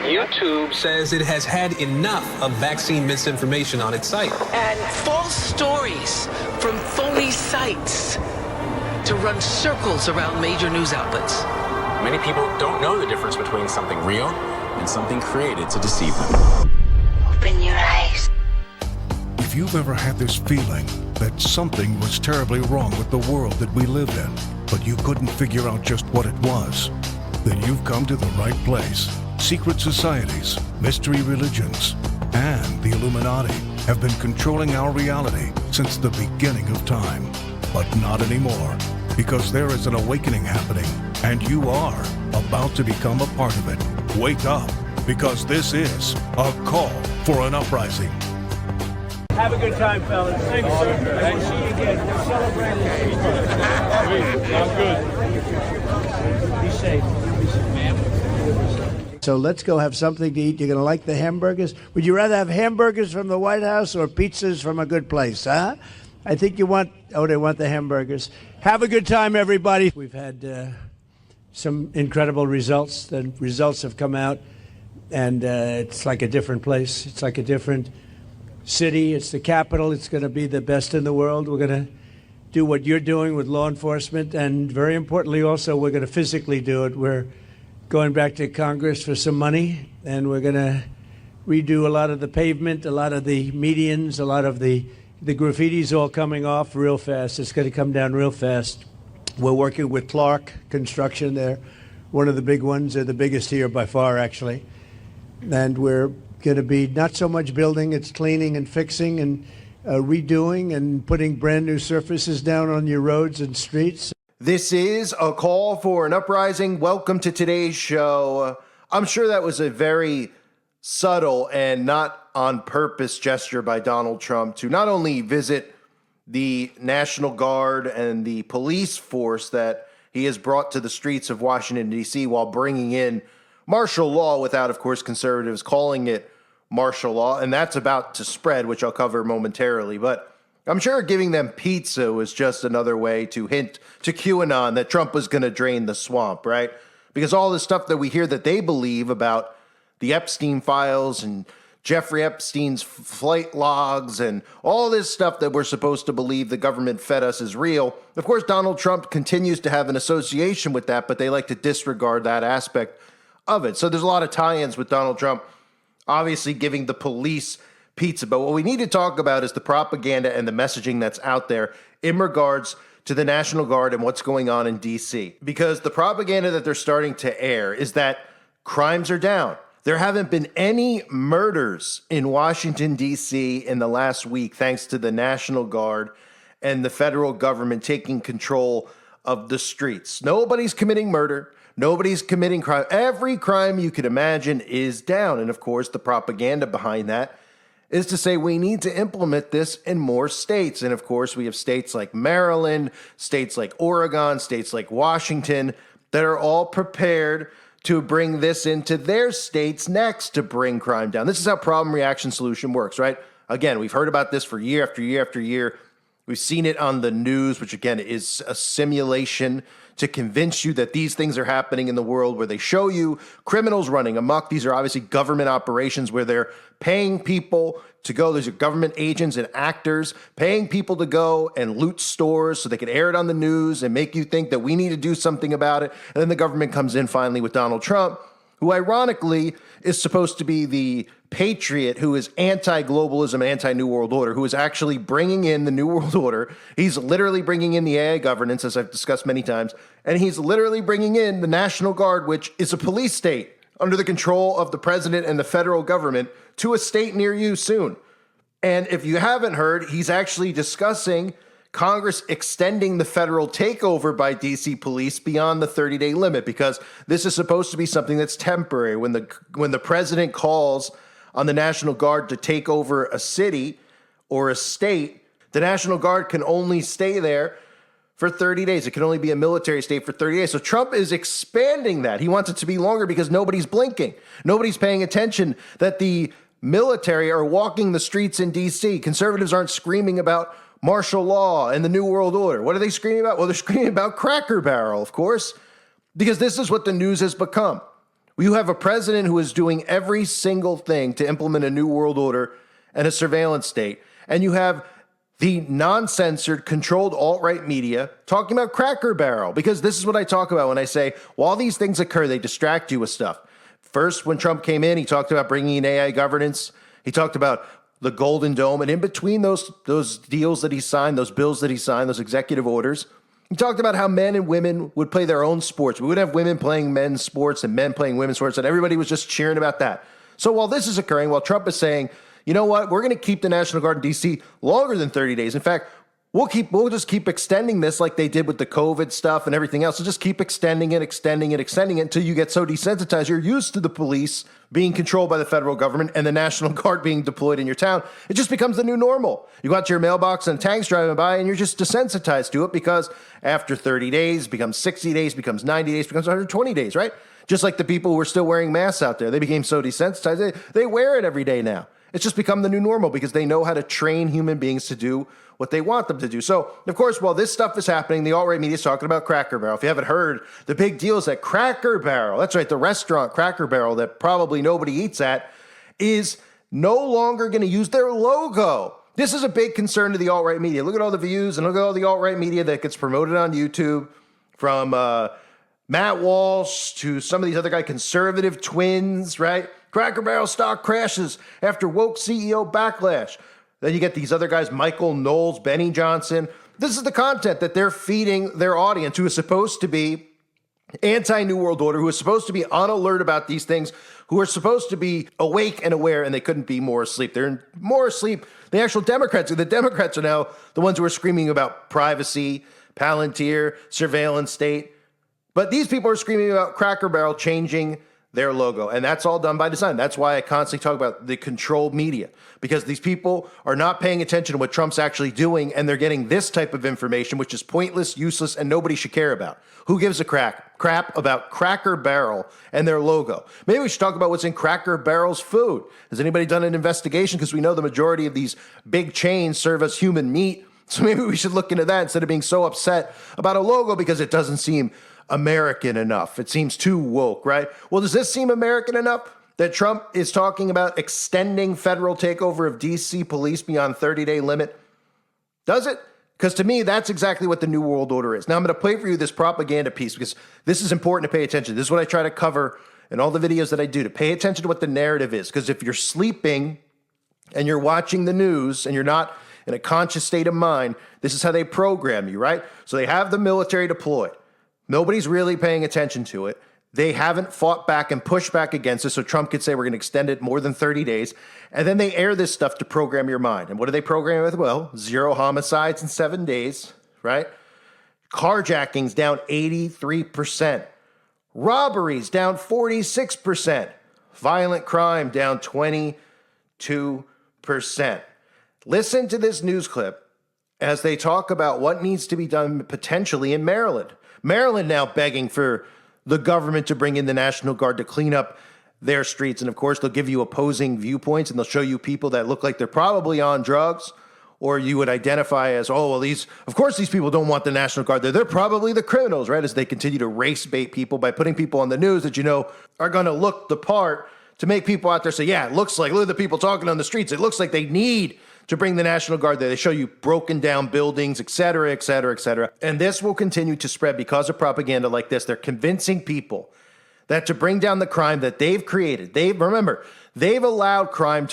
YouTube says it has had enough of vaccine misinformation on its site. And false stories from phony sites to run circles around major news outlets. Many people don't know the difference between something real and something created to deceive them. Open your eyes. If you've ever had this feeling that something was terribly wrong with the world that we live in, but you couldn't figure out just what it was, then you've come to the right place. Secret societies, mystery religions, and the Illuminati have been controlling our reality since the beginning of time. But not anymore, because there is an awakening happening, and you are about to become a part of it. Wake up, because this is a call for an uprising. Have a good time, fellas. Thank you, sir. I will see you again. We'll celebrate. I'm good. Be safe. So let's go have something to eat. You're going to like the hamburgers? Would you rather have hamburgers from the White House or pizzas from a good place, huh? I think you want, they want the hamburgers. Have a good time, everybody. We've had some incredible results. The results have come out, and it's like a different place. It's like a different city. It's the capital. It's going to be the best in the world. We're going to do what you're doing with law enforcement, and very importantly also, we're going to physically do it. We're going back to Congress for some money, and we're going to redo a lot of the pavement, a lot of the medians, a lot of the graffiti's all coming off real fast. It's going to come down real fast. We're working with Clark Construction. They're one of the big ones. They're the biggest here by far, actually. And we're going to be not so much building, it's cleaning and fixing and redoing and putting brand new surfaces down on your roads and streets. This is a call for an uprising. Welcome to today's show. I'm sure that was a very subtle and not on purpose gesture by Donald Trump to not only visit the National Guard and the police force that he has brought to the streets of Washington, D.C., while bringing in martial law without, of course, conservatives calling it martial law. And that's about to spread, which I'll cover momentarily. But I'm sure giving them pizza was just another way to hint to QAnon that Trump was going to drain the swamp, right? Because all the stuff that we hear that they believe about the Epstein files and Jeffrey Epstein's flight logs and all this stuff that we're supposed to believe the government fed us is real. Of course, Donald Trump continues to have an association with that, but they like to disregard that aspect of it. So there's a lot of tie-ins with Donald Trump, obviously giving the police pizza. But what we need to talk about is the propaganda and the messaging that's out there in regards to the National Guard and what's going on in D.C. Because the propaganda that they're starting to air is that crimes are down. There haven't been any murders in Washington, D.C. in the last week, thanks to the National Guard and the federal government taking control of the streets. Nobody's committing murder. Nobody's committing crime. Every crime you could imagine is down. And of course, the propaganda behind that is to say we need to implement this in more states. And of course, we have states like Maryland, states like Oregon, states like Washington that are all prepared to bring this into their states next to bring crime down. This is how problem, reaction, solution works, right? Again, we've heard about this for year after year after year. We've seen it on the news, which again is a simulation to convince you that these things are happening in the world, where they show you criminals running amok. These are obviously government operations where they're paying people to go. These are government agents and actors paying people to go and loot stores so they can air it on the news and make you think that we need to do something about it. And then the government comes in finally with Donald Trump, who ironically is supposed to be the patriot who is anti-globalism, anti-New World Order, who is actually bringing in the New World Order. He's literally bringing in the AI governance, as I've discussed many times, and he's literally bringing in the National Guard, which is a police state under the control of the president and the federal government, to a state near you soon. And if you haven't heard, he's actually discussing Congress extending the federal takeover by DC police beyond the 30-day limit, because this is supposed to be something that's temporary. When the president calls on the National Guard to take over a city or a state, the National Guard can only stay there for 30 days. It can only be a military state for 30 days. So Trump is expanding that. He wants it to be longer because nobody's blinking. Nobody's paying attention that the military are walking the streets in D.C. Conservatives aren't screaming about martial law and the New World Order. What are they screaming about? Well, they're screaming about Cracker Barrel, of course, because this is what the news has become. You have a president who is doing every single thing to implement a new world order and a surveillance state. And you have the non-censored, controlled alt-right media talking about Cracker Barrel, because this is what I talk about when I say, while these things occur, they distract you with stuff. First, when Trump came in, he talked about bringing in AI governance. He talked about the Golden Dome. And in between those deals that he signed, those bills that he signed, those executive orders, he talked about how men and women would play their own sports. We would have women playing men's sports and men playing women's sports, and everybody was just cheering about that. So while this is occurring, while Trump is saying, you know what, we're going to keep the National Guard in D.C. longer than 30 days. In fact, we'll just keep extending this like they did with the COVID stuff and everything else. So just keep extending it until you get so desensitized. You're used to the police being controlled by the federal government and the National Guard being deployed in your town. It just becomes the new normal. You go out to your mailbox and tanks driving by and you're just desensitized to it, because after 30 days, becomes 60 days, becomes 90 days, becomes 120 days, right? Just like the people who are still wearing masks out there. They became so desensitized. They wear it every day now. It's just become the new normal because they know how to train human beings to do what they want them to do. So, of course, while this stuff is happening, the alt-right media is talking about Cracker Barrel. If you haven't heard, the big deal is that Cracker Barrel, that's right, the restaurant Cracker Barrel that probably nobody eats at, is no longer going to use their logo. This is a big concern to the alt-right media. Look at all the views and look at all the alt-right media that gets promoted on YouTube, from Matt Walsh to some of these other guys, conservative twins, right? Cracker Barrel stock crashes after woke CEO backlash. Then you get these other guys, Michael Knowles, Benny Johnson. This is the content that they're feeding their audience, who is supposed to be anti-New World Order, who is supposed to be on alert about these things, who are supposed to be awake and aware, and they couldn't be more asleep. They're more asleep. The actual Democrats are now the ones who are screaming about privacy, Palantir, surveillance state. But these people are screaming about Cracker Barrel changing their logo. And that's all done by design. That's why I constantly talk about the controlled media, because these people are not paying attention to what Trump's actually doing, and they're getting this type of information, which is pointless, useless, and nobody should care about. Who gives a crap about Cracker Barrel and their logo? Maybe we should talk about what's in Cracker Barrel's food. Has anybody done an investigation? Because we know the majority of these big chains serve us human meat. So maybe we should look into that instead of being so upset about a logo because it doesn't seem American enough. It seems too woke, right? Well, does this seem American enough that Trump is talking about extending federal takeover of D.C. police beyond 30-day limit? Does it? Because to me, that's exactly what the New World Order is. Now, I'm going to play for you this propaganda piece because this is important to pay attention. This is what I try to cover in all the videos that I do, to pay attention to what the narrative is. Because if you're sleeping and you're watching the news and you're not in a conscious state of mind, this is how they program you, right? So they have the military deployed. Nobody's really paying attention to it. They haven't fought back and pushed back against it, so Trump could say we're going to extend it more than 30 days. And then they air this stuff to program your mind. And what do they program it with? Well, 0 homicides in 7 days, right? Carjackings down 83%. Robberies down 46%. Violent crime down 22%. Listen to this news clip as they talk about what needs to be done potentially in Maryland. Maryland now begging for the government to bring in the National Guard to clean up their streets. And of course, they'll give you opposing viewpoints and they'll show you people that look like they're probably on drugs, or you would identify as, oh, well, these people don't want the National Guard there. They're probably the criminals, right? As they continue to race bait people by putting people on the news that, you know, are going to look the part to make people out there say, yeah, look at the people talking on the streets. It looks like they need to bring the National Guard there. They show you broken down buildings, et cetera, et cetera, et cetera. And this will continue to spread because of propaganda like this. They're convincing people that to bring down the crime that they've created, they've allowed crime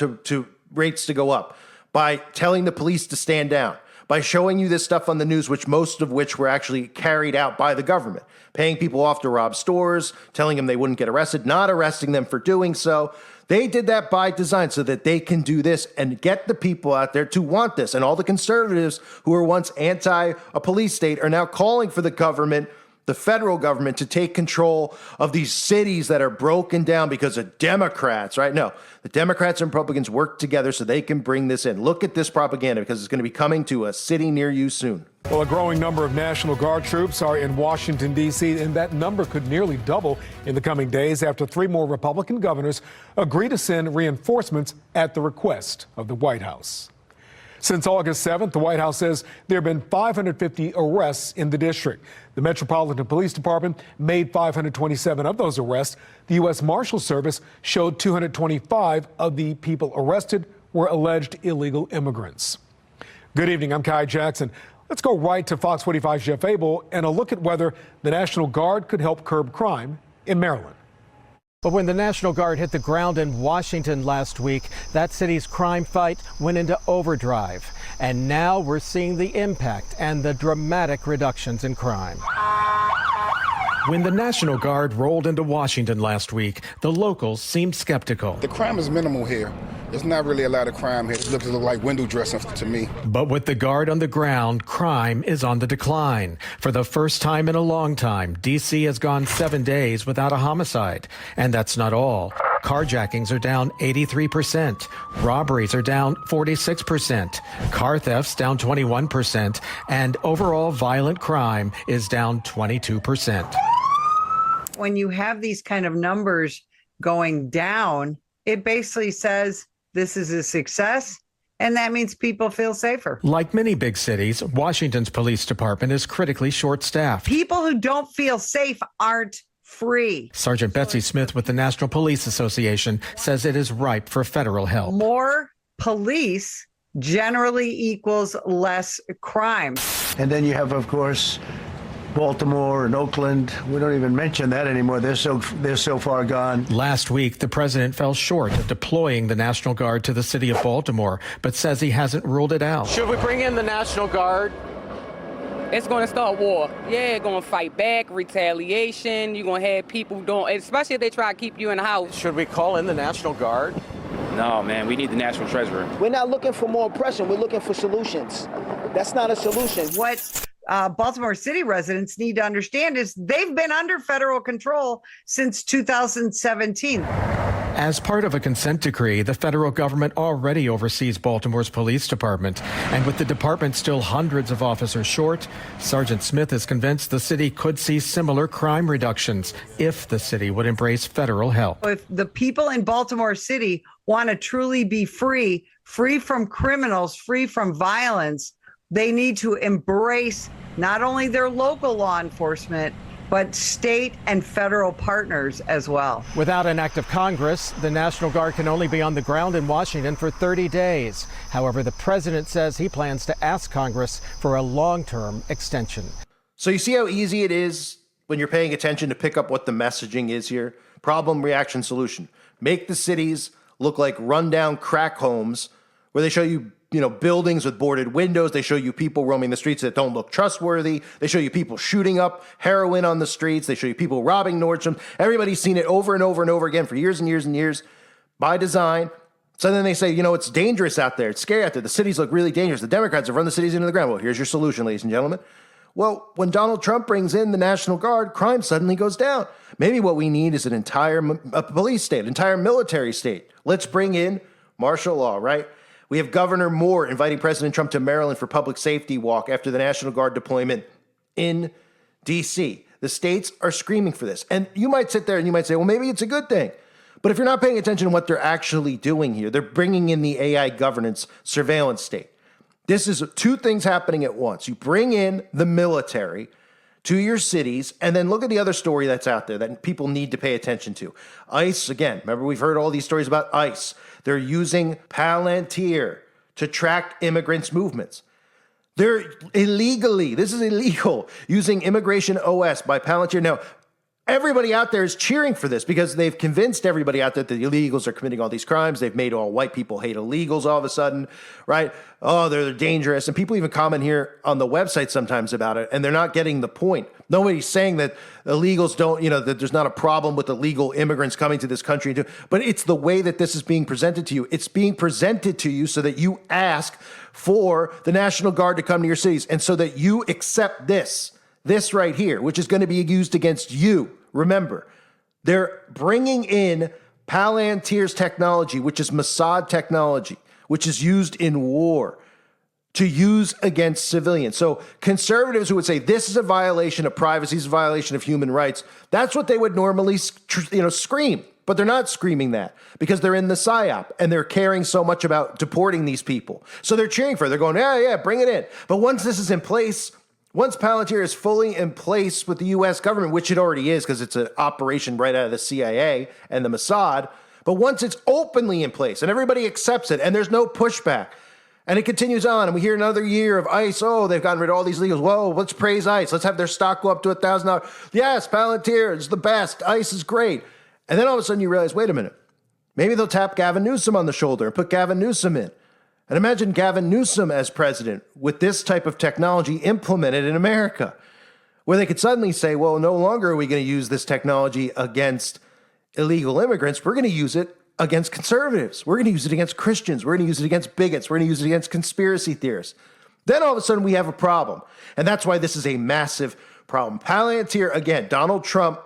rates to go up by telling the police to stand down, by showing you this stuff on the news, most of which were actually carried out by the government, paying people off to rob stores, telling them they wouldn't get arrested, not arresting them for doing so. They did that by design so that they can do this and get the people out there to want this. And all the conservatives who were once anti a police state are now calling for the government, the federal government, to take control of these cities that are broken down because of Democrats, right? No, the Democrats and Republicans work together so they can bring this in. Look at this propaganda because it's going to be coming to a city near you soon. Well, a growing number of National Guard troops are in Washington, D.C., and that number could nearly double in the coming days after 3 more Republican governors agree to send reinforcements at the request of the White House. Since August 7th, the White House says there have been 550 arrests in the district. The Metropolitan Police Department made 527 of those arrests. The U.S. Marshal Service showed 225 of the people arrested were alleged illegal immigrants. Good evening, I'm Kai Jackson. Let's go right to Fox 45's Jeff Abel and a look at whether the National Guard could help curb crime in Maryland. But when the National Guard hit the ground in Washington last week, that city's crime fight went into overdrive. And now we're seeing the impact and the dramatic reductions in crime. When the National Guard rolled into Washington last week, the locals seemed skeptical. The crime is minimal here. There's not really a lot of crime here. It looks like window dressing to me. But with the Guard on the ground, crime is on the decline. For the first time in a long time, D.C. has gone 7 days without a homicide. And that's not all. Carjackings are down 83%. Robberies are down 46%. Car thefts down 21%. And overall violent crime is down 22%. When you have these kind of numbers going down, it basically says this is a success, and that means people feel safer. Like many big cities, Washington's police department is critically short-staffed. People who don't feel safe aren't free. Sergeant Betsy Smith with the National Police Association says it is ripe for federal help. More police generally equals less crime. And then you have, of course, Baltimore and Oakland. We don't even mention that anymore. They're so far gone. Last week, the president fell short of deploying the National Guard to the city of Baltimore, but says he hasn't ruled it out. Should we bring in the National Guard? It's going to start war. Yeah, going to fight back, retaliation. You're going to have people doing, especially if they try to keep you in the house. Should we call in the National Guard? No, man, we need the National Treasurer. We're not looking for more oppression. We're looking for solutions. That's not a solution. What Baltimore City residents need to understand is they've been under federal control since 2017. As part of a consent decree, the federal government already oversees Baltimore's police department. And with the department still hundreds of officers short, Sergeant Smith is convinced the city could see similar crime reductions if the city would embrace federal help. If the people in Baltimore City want to truly be free from criminals, free from violence, they need to embrace not only their local law enforcement, but state and federal partners as well. Without an act of Congress, the National Guard can only be on the ground in Washington for 30 days. However, the president says he plans to ask Congress for a long-term extension. So you see how easy it is when you're paying attention to pick up what the messaging is here? Problem, reaction, solution. Make the cities look like rundown crack homes where they show you buildings with boarded windows. They show you people roaming the streets that don't look trustworthy. They show you people shooting up heroin on the streets. They show you people robbing Nordstrom. Everybody's seen it over and over and over again for years and years and years by design. So then they say, it's dangerous out there. It's scary out there. The cities look really dangerous. The Democrats have run the cities into the ground. Well, here's your solution, ladies and gentlemen. Well, when Donald Trump brings in the National Guard, crime suddenly goes down. Maybe what we need is an entire police state, entire military state. Let's bring in martial law, right? We have Governor Moore inviting President Trump to Maryland for public safety walk after the National Guard deployment in D.C. The states are screaming for this. And you might sit there and you might say, well, maybe it's a good thing. But if you're not paying attention to what they're actually doing here, they're bringing in the AI governance surveillance state. This is two things happening at once. You bring in the military to your cities, and then look at the other story that's out there that people need to pay attention to. ICE, again, remember we've heard all these stories about ICE. They're using Palantir to track immigrants' movements. They're this is illegal, using Immigration OS by Palantir. Now, everybody out there is cheering for this because they've convinced everybody out there that the illegals are committing all these crimes. They've made all white people hate illegals all of a sudden, right? Oh, they're dangerous. And people even comment here on the website sometimes about it, and they're not getting the point. Nobody's saying that illegals don't, that there's not a problem with illegal immigrants coming to this country. But it's the way that this is being presented to you. It's being presented to you so that you ask for the National Guard to come to your cities and so that you accept this right here, which is going to be used against you. Remember, they're bringing in Palantir's technology, which is Mossad technology, which is used in war, to use against civilians. So conservatives who would say this is a violation of privacy, is a violation of human rights, that's what they would normally scream. But they're not screaming that because they're in the PSYOP and they're caring so much about deporting these people. So they're cheering for it. They're going, yeah, bring it in. But once this is in place, once Palantir is fully in place with the U.S. government, which it already is because it's an operation right out of the CIA and the Mossad, but once it's openly in place and everybody accepts it and there's no pushback, and it continues on, and we hear another year of ICE. Oh, they've gotten rid of all these illegals. Whoa, let's praise ICE. Let's have their stock go up to $1,000. Yes, Palantir is the best. ICE is great. And then all of a sudden you realize, wait a minute, maybe they'll tap Gavin Newsom on the shoulder and put Gavin Newsom in. And imagine Gavin Newsom as president with this type of technology implemented in America, where they could suddenly say, well, no longer are we going to use this technology against illegal immigrants. We're going to use it against conservatives. We're going to use it against Christians. We're going to use it against bigots. We're going to use it against conspiracy theorists. Then all of a sudden we have a problem. And that's why this is a massive problem. Palantir, again, Donald Trump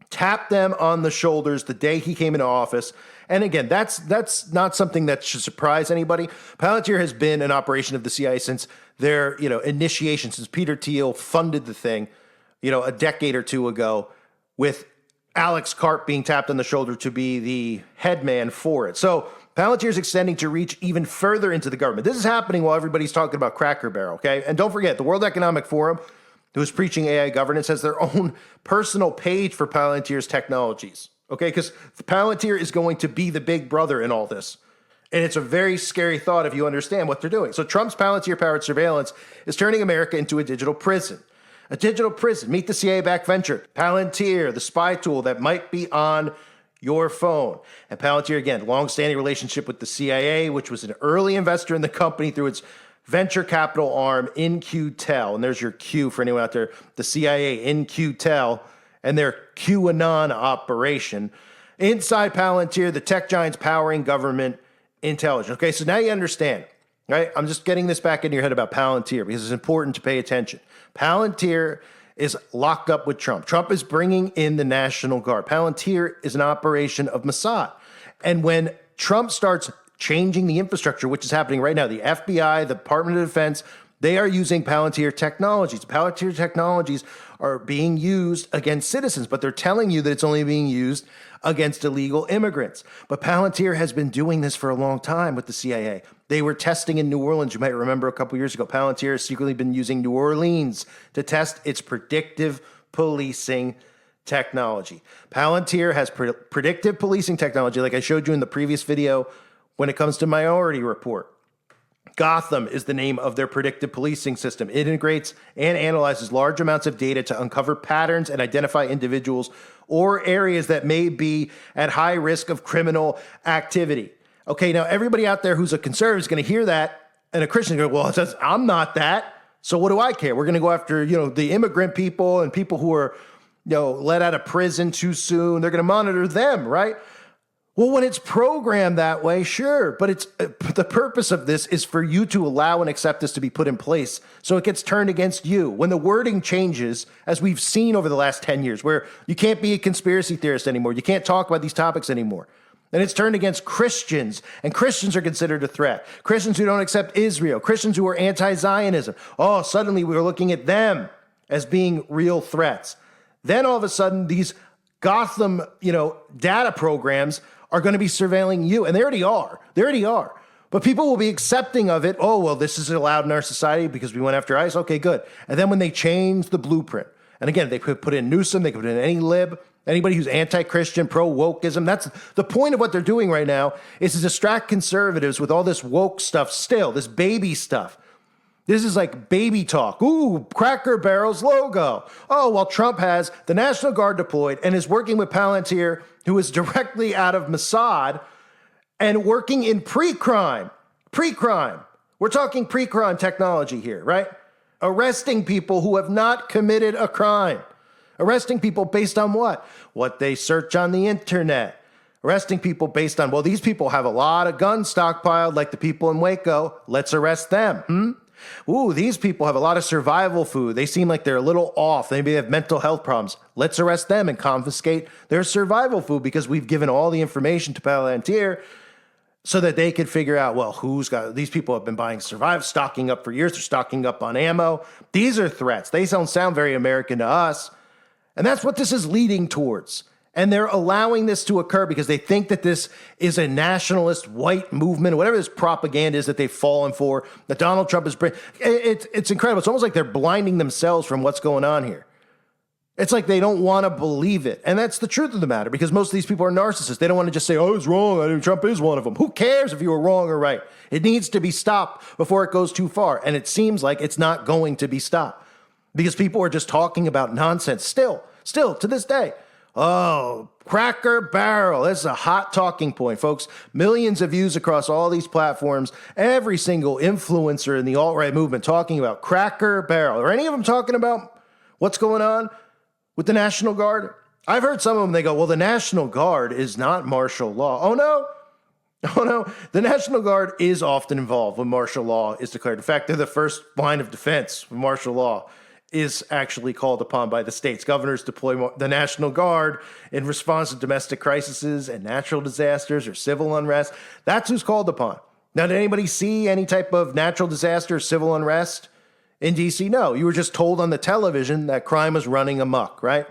tapped them on the shoulders the day he came into office. And again, that's not something that should surprise anybody. Palantir has been an operation of the CIA since their initiation, since Peter Thiel funded the thing, a decade or two ago, with Alex Karp being tapped on the shoulder to be the head man for it. So Palantir is extending to reach even further into the government. This is happening while everybody's talking about Cracker Barrel, okay? And don't forget, the World Economic Forum, who is preaching AI governance, has their own personal page for Palantir's technologies, okay? Because Palantir is going to be the big brother in all this. And it's a very scary thought if you understand what they're doing. So Trump's Palantir-powered surveillance is turning America into a digital prison. A digital prison. Meet the CIA-backed venture, Palantir, the spy tool that might be on your phone. And Palantir, again, long-standing relationship with the CIA, which was an early investor in the company through its venture capital arm, In-Q-Tel. And there's your Q for anyone out there, the CIA, In-Q-Tel, and their QAnon operation. Inside Palantir, the tech giants powering government intelligence. Okay, so now you understand, right? I'm just getting this back in your head about Palantir because it's important to pay attention. Palantir is locked up with Trump. Trump is bringing in the National Guard. Palantir is an operation of Mossad. And when Trump starts changing the infrastructure, which is happening right now, the FBI, the Department of Defense, they are using Palantir technologies. Palantir technologies are being used against citizens, but they're telling you that it's only being used against illegal immigrants. But Palantir has been doing this for a long time with the CIA. They were testing in New Orleans. You might remember a couple years ago, Palantir has secretly been using New Orleans to test its predictive policing technology. Palantir has predictive policing technology, like I showed you in the previous video when it comes to Minority Report. Gotham is the name of their predictive policing system. It integrates and analyzes large amounts of data to uncover patterns and identify individuals or areas that may be at high risk of criminal activity. Okay, now everybody out there who's a conservative is going to hear that, and a Christian go, well, it says, I'm not that, so what do I care? We're going to go after, the immigrant people and people who are, let out of prison too soon. They're going to monitor them, right? Well, when it's programmed that way, sure, but it's the purpose of this is for you to allow and accept this to be put in place so it gets turned against you. When the wording changes, as we've seen over the last 10 years, where you can't be a conspiracy theorist anymore, you can't talk about these topics anymore, and it's turned against Christians, and Christians are considered a threat. Christians who don't accept Israel, Christians who are anti-Zionism. Oh, suddenly we're looking at them as being real threats. Then all of a sudden, these Gotham, data programs are going to be surveilling you. And they already are. They already are. But people will be accepting of it. Oh, well, this is allowed in our society because we went after ICE. Okay, good. And then when they change the blueprint, and again, they could put in Newsom, they could put in any lib, anybody who's anti-Christian, pro-wokeism. That's the point of what they're doing right now, is to distract conservatives with all this woke stuff still, this baby stuff. This is like baby talk. Ooh, Cracker Barrel's logo. Oh, well, Trump has the National Guard deployed and is working with Palantir, who is directly out of Mossad and working in pre-crime. Pre-crime. We're talking pre-crime technology here, right? Arresting people who have not committed a crime. Arresting people based on what? What they search on the internet. Arresting people based on, well, these people have a lot of guns stockpiled, like the people in Waco. Let's arrest them. Ooh, these people have a lot of survival food. They seem like they're a little off. Maybe they have mental health problems. Let's arrest them and confiscate their survival food because we've given all the information to Palantir so that they could figure out, well, who's got, these people have been buying stocking up for years. They're stocking up on ammo. These are threats. They don't sound very American to us. And that's what this is leading towards. And they're allowing this to occur because they think that this is a nationalist white movement, whatever this propaganda is that they've fallen for, that Donald Trump is bringing. It's incredible. It's almost like they're blinding themselves from what's going on here. It's like they don't want to believe it. And that's the truth of the matter, because most of these people are narcissists. They don't want to just say, oh, it's wrong. I mean, Trump is one of them. Who cares if you were wrong or right? It needs to be stopped before it goes too far. And it seems like it's not going to be stopped because people are just talking about nonsense still to this day. Oh, Cracker Barrel. This is a hot talking point, folks. Millions of views across all these platforms. Every single influencer in the alt-right movement talking about Cracker Barrel. Are any of them talking about what's going on with the National Guard? I've heard some of them, they go, well, the National Guard is not martial law. Oh, no. Oh, no. The National Guard is often involved when martial law is declared. In fact, they're the first line of defense when martial law is actually called upon by the states. Governors deploy the National Guard in response to domestic crises and natural disasters or civil unrest. That's who's called upon. Now, did anybody see any type of natural disaster or civil unrest in D.C.? No. You were just told on the television that crime was running amok, right?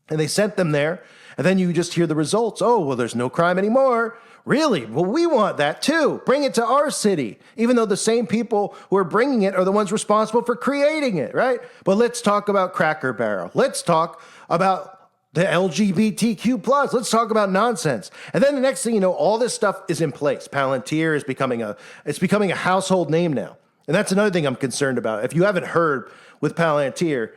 And they sent them there, and then you just hear the results. Oh, well, there's no crime anymore. Really? Well, we want that too. Bring it to our city, even though the same people who are bringing it are the ones responsible for creating it, right? But let's talk about Cracker Barrel. Let's talk about the LGBTQ+. Let's talk about nonsense. And then the next thing you know, all this stuff is in place. Palantir is becoming a household name now. And that's another thing I'm concerned about. If you haven't heard with Palantir,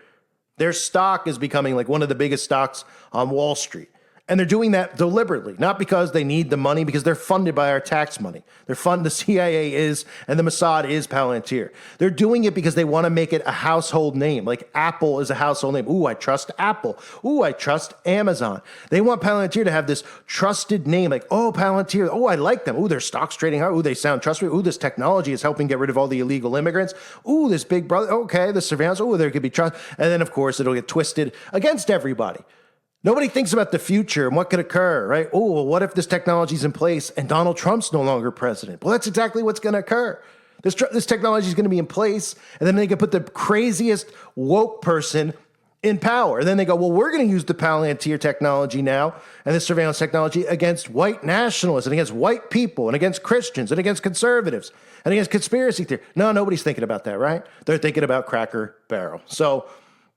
their stock is becoming like one of the biggest stocks on Wall Street. And they're doing that deliberately, not because they need the money, because they're funded by our tax money. They're funded, the CIA is, and the Mossad is Palantir. They're doing it because they want to make it a household name, like Apple is a household name. Ooh, I trust Apple. Ooh, I trust Amazon. They want Palantir to have this trusted name, like, oh, Palantir. Oh, I like them. Ooh, their stock's trading hard. Ooh, they sound trustworthy. Ooh, this technology is helping get rid of all the illegal immigrants. Ooh, this big brother. Okay, the surveillance. Ooh, there could be trust. And then, of course, it'll get twisted against everybody. Nobody thinks about the future and what could occur, right? Oh, well, what if this technology is in place and Donald Trump's no longer president? Well, that's exactly what's going to occur. This technology is going to be in place, and then they can put the craziest woke person in power. And then they go, well, we're going to use the Palantir technology now and the surveillance technology against white nationalists and against white people and against Christians and against conservatives and against conspiracy theory. No, nobody's thinking about that, right? They're thinking about Cracker Barrel. So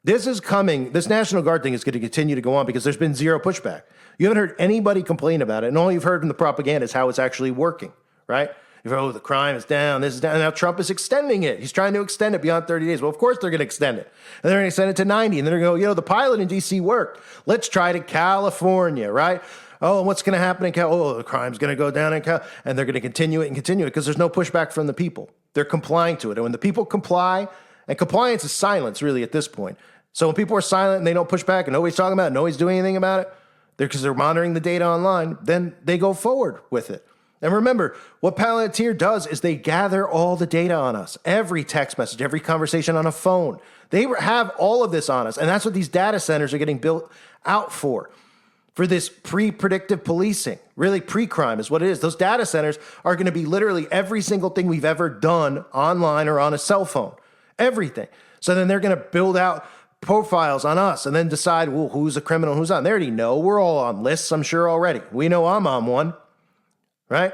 this is coming. This National Guard thing is going to continue to go on because there's been zero pushback. You haven't heard anybody complain about it, and all you've heard from the propaganda is how it's actually working, right? You've heard, oh, the crime is down, this is down. And now Trump is extending it. He's trying to extend it beyond 30 days. Well, of course they're going to extend it. And they're going to extend it to 90. And then they're going to go, the pilot in D.C. worked. Let's try to California, right? Oh, and what's going to happen in Cal? Oh, the crime's going to go down in Cal. And they're going to continue it because there's no pushback from the people. They're complying to it. And when the people comply, and compliance is silence, really, at this point. So when people are silent and they don't push back and nobody's talking about it, nobody's doing anything about it, because they're monitoring the data online, then they go forward with it. And remember, what Palantir does is they gather all the data on us, every text message, every conversation on a phone. They have all of this on us, and that's what these data centers are getting built out for this pre-predictive policing. Really, pre-crime is what it is. Those data centers are going to be literally every single thing we've ever done online or on a cell phone, everything. So then they're going to build out profiles on us and then decide, well, who's a criminal, who's not. They already know. We're all on lists, I'm sure, already. We know I'm on one, right?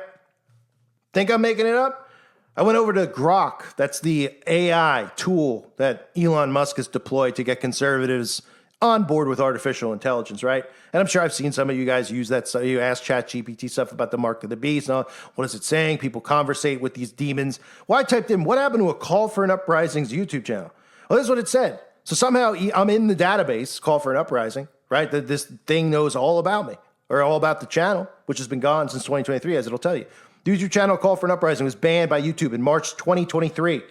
Think I'm making it up? I went over to Grok. That's the AI tool that Elon Musk has deployed to get conservatives on board with artificial intelligence, right? And I'm sure I've seen some of you guys use that. So you ask ChatGPT stuff about the mark of the beast. And what is it saying? People conversate with these demons. Well, I typed in, what happened to a call for an uprising's YouTube channel? Well, this is what it said. So somehow I'm in the database, call for an uprising, right? That this thing knows all about me or all about the channel, which has been gone since 2023, as it'll tell you. The YouTube channel Call for an Uprising was banned by YouTube in March 2023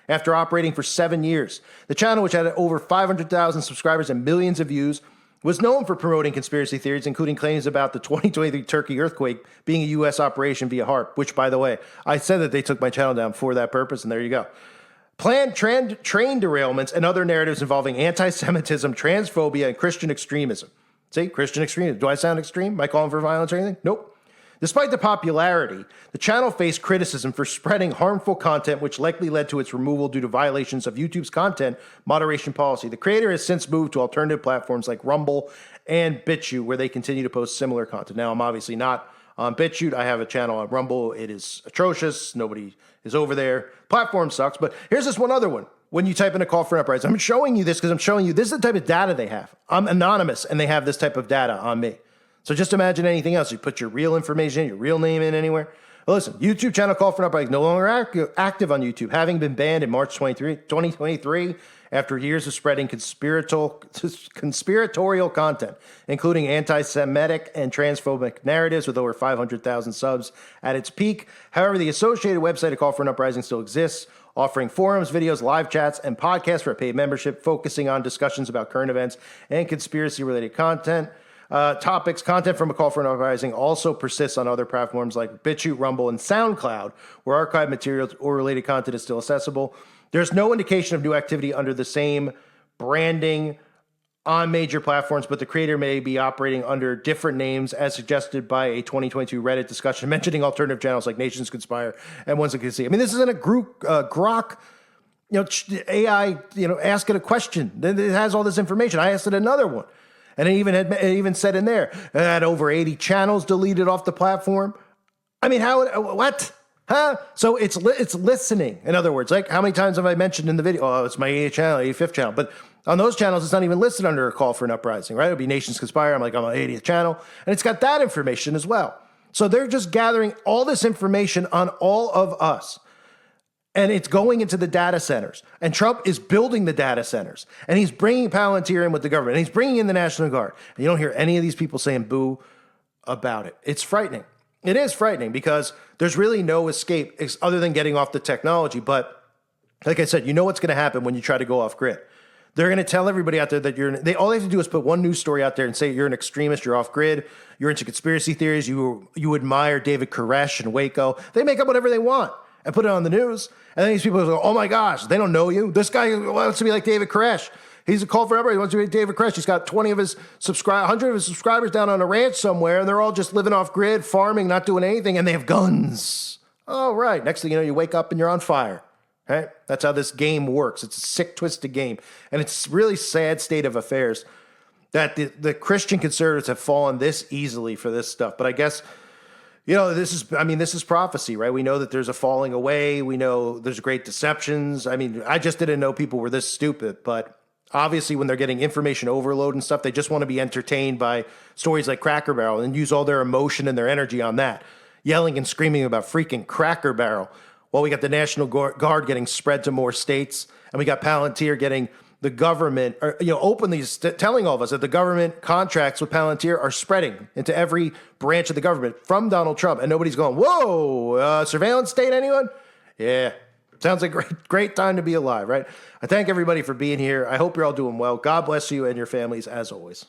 after operating for 7 years. The channel, which had over 500,000 subscribers and millions of views, was known for promoting conspiracy theories, including claims about the 2023 Turkey earthquake being a U.S. operation via HARP, which, by the way, I said that they took my channel down for that purpose, and there you go. Planned train derailments and other narratives involving anti-Semitism, transphobia, and Christian extremism. See, Christian extremism. Do I sound extreme? Am I calling for violence or anything? Nope. Despite the popularity, the channel faced criticism for spreading harmful content, which likely led to its removal due to violations of YouTube's content moderation policy. The creator has since moved to alternative platforms like Rumble and BitChute, where they continue to post similar content. Now, I'm obviously not on BitChute. I have a channel on Rumble. It is atrocious. Nobody is over there. Platform sucks. But here's this one other one. When you type in a call for an uprising, I'm showing you this because I'm showing you this is the type of data they have. I'm anonymous, and they have this type of data on me. So just imagine anything else. You put your real information in, your real name in anywhere. Well, listen, YouTube channel Call for an Uprising no longer active on YouTube, having been banned in March 2023 after years of spreading conspiratorial content, including anti-Semitic and transphobic narratives with over 500,000 subs at its peak. However, the associated website of Call for an Uprising still exists, offering forums, videos, live chats, and podcasts for a paid membership, focusing on discussions about current events and conspiracy-related content. Topics, content from A Call for an Uprising also persists on other platforms like BitChute, Rumble, and SoundCloud, where archived materials or related content is still accessible. There's no indication of new activity under the same branding on major platforms, but the creator may be operating under different names as suggested by a 2022 Reddit discussion mentioning alternative channels like Nations Conspire and Ones That Can See. I mean, this isn't a Grok, AI, ask it a question. It has all this information. I asked it another one. And it even said in there, it had over 80 channels deleted off the platform. I mean, what? Huh? So it's listening. In other words, like how many times have I mentioned in the video, oh, it's my 80th channel, 85th channel. But on those channels, it's not even listed under A Call for an Uprising, right? It would be Nations Conspire. I'm like, I'm on 80th channel. And it's got that information as well. So they're just gathering all this information on all of us. And it's going into the data centers. And Trump is building the data centers. And he's bringing Palantir in with the government. And he's bringing in the National Guard. And you don't hear any of these people saying boo about it. It's frightening. It is frightening because there's really no escape other than getting off the technology. But like I said, you know what's going to happen when you try to go off grid. They're going to tell everybody out there that all they have to do is put one news story out there and say you're an extremist, you're off grid, you're into conspiracy theories, you admire David Koresh and Waco. They make up whatever they want and put it on the news. And then these people go, oh my gosh, they don't know you. This guy wants to be like David Koresh. He's a call for everybody. He wants to be like David Koresh. He's got 100 of his subscribers down on a ranch somewhere, and they're all just living off grid, farming, not doing anything, and they have guns. Oh, right. Next thing you know, you wake up and you're on fire. Right? That's how this game works. It's a sick, twisted game. And it's a really sad state of affairs that the Christian conservatives have fallen this easily for this stuff. But I guess, this is prophecy, right? We know that there's a falling away. We know there's great deceptions. I mean, I just didn't know people were this stupid. But obviously, when they're getting information overload and stuff, they just want to be entertained by stories like Cracker Barrel and use all their emotion and their energy on that, yelling and screaming about freaking Cracker Barrel. Well, we got the National Guard getting spread to more states, and we got Palantir getting the government, openly telling all of us that the government contracts with Palantir are spreading into every branch of the government from Donald Trump, and nobody's going, whoa, surveillance state, anyone? Yeah, sounds like a great time to be alive, right? I thank everybody for being here. I hope you're all doing well. God bless you and your families, as always.